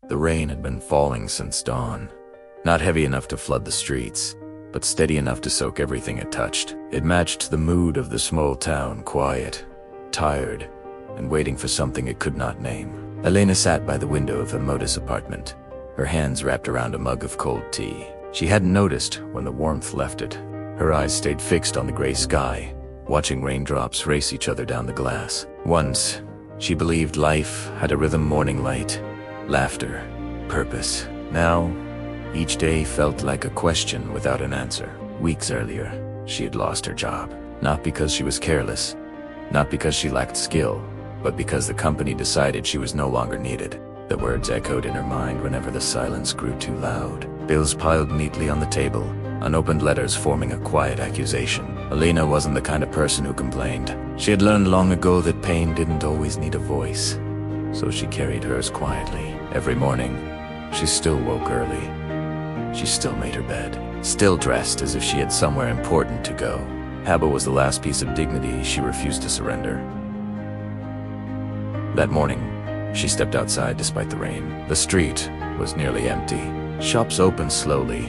The rain had been falling since dawn. Not heavy enough to flood the streets, but steady enough to soak everything it touched. It matched the mood of the small town, quiet, tired, and waiting for something it could not name. Elena sat by the window of the Modis apartment, her hands wrapped around a mug of cold tea. She hadn't noticed when the warmth left it. Her eyes stayed fixed on the gray sky, watching raindrops race each other down the glass. Once, she believed life had a rhythm: morning light, laughter, purpose. Now, each day felt like a question without an answer. Weeks earlier, she had lost her job. Not because she was careless, not because she lacked skill, but because the company decided she was no longer needed. The words echoed in her mind whenever the silence grew too loud. Bills piled neatly on the table, unopened letters forming a quiet accusation. Elena wasn't the kind of person who complained. She had learned long ago that pain didn't always need a voice, so she carried hers quietly. Every morning, she still woke early. She still made her bed, still dressed as if she had somewhere important to go. Habit was the last piece of dignity she refused to surrender. That morning, she stepped outside despite the rain. The street was nearly empty. Shops opened slowly,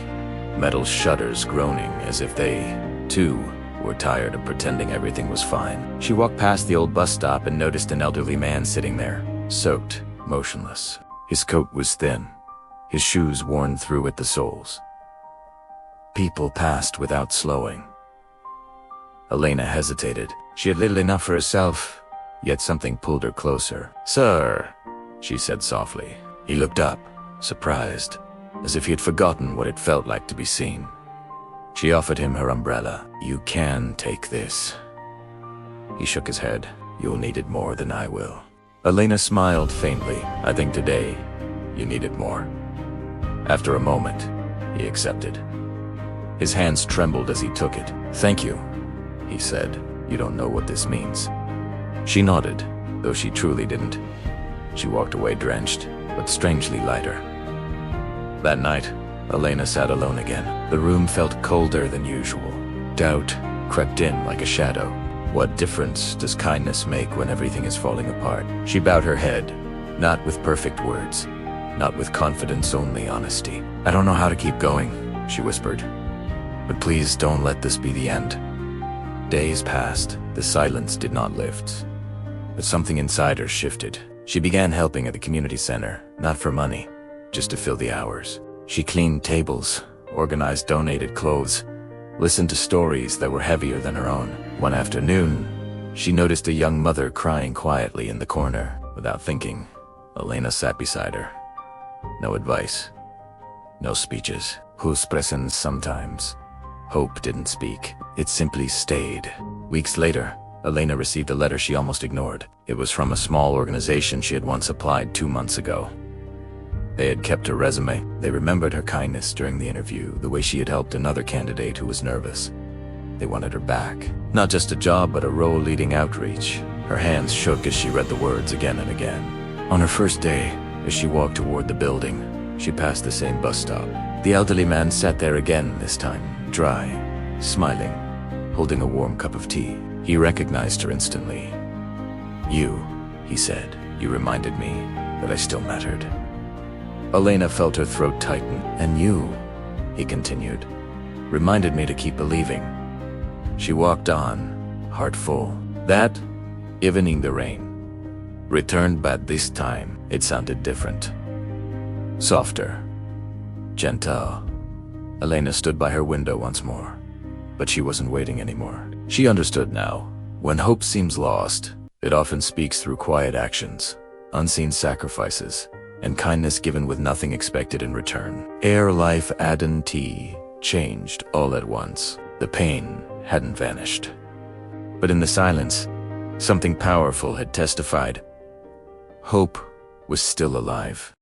metal shutters groaning as if they, too, were tired of pretending everything was fine. She walked past the old bus stop and noticed an elderly man sitting there, soaked, motionless. His coat was thin, his shoes worn through at the soles. People passed without slowing. Elena hesitated. She had little enough for herself, yet something pulled her closer. "Sir," she said softly. He looked up, surprised, as if he had forgotten what it felt like to be seen. She offered him her umbrella. "You can take this." He shook his head. "You'll need it more than I will." Elena smiled faintly. "I think today, you need it more." After a moment, he accepted. His hands trembled as he took it. "Thank you," he said. "You don't know what this means." She nodded, though she truly didn't. She walked away drenched, but strangely lighter. That night, Elena sat alone again. The room felt colder than usual. Doubt crept in like a shadow. What difference does kindness make when everything is falling apart? She bowed her head, not with perfect words, not with confidence, only honesty. "I don't know how to keep going," she whispered. "But please don't let this be the end." Days passed. The silence did not lift. But something inside her shifted. She began helping at the community center, not for money, just to fill the hours. She cleaned tables, organized donated clothes, listened to stories that were heavier than her own. One afternoon, she noticed a young mother crying quietly in the corner. Without thinking, Elena sat beside her. No advice, no speeches. Who's present sometimes? Hope didn't speak. It simply stayed. Weeks later, Elena received a letter she almost ignored. It was from a small organization she had once applied 2 months ago. They had kept her resume. They remembered her kindness during the interview, the way she had helped another candidate who was nervous. They wanted her back. Not just a job, but a role leading outreach. Her hands shook as she read the words again and again. On her first day, as she walked toward the building, she passed the same bus stop. The elderly man sat there again, this time, dry, smiling, holding a warm cup of tea. He recognized her instantly. "You," he said, "you reminded me that I still mattered." Elena felt her throat tighten. "And you," he continued, "reminded me to keep believing." She walked on, heart full. That evening the rain returned, but this time it sounded different. Softer, gentle. Elena stood by her window once more, but she wasn't waiting anymore. She understood now. When hope seems lost, it often speaks through quiet actions, unseen sacrifices, and kindness given with nothing expected in return. Air, life, Aden tea changed all at once. The pain hadn't vanished. But in the silence, something powerful had testified. Hope was still alive.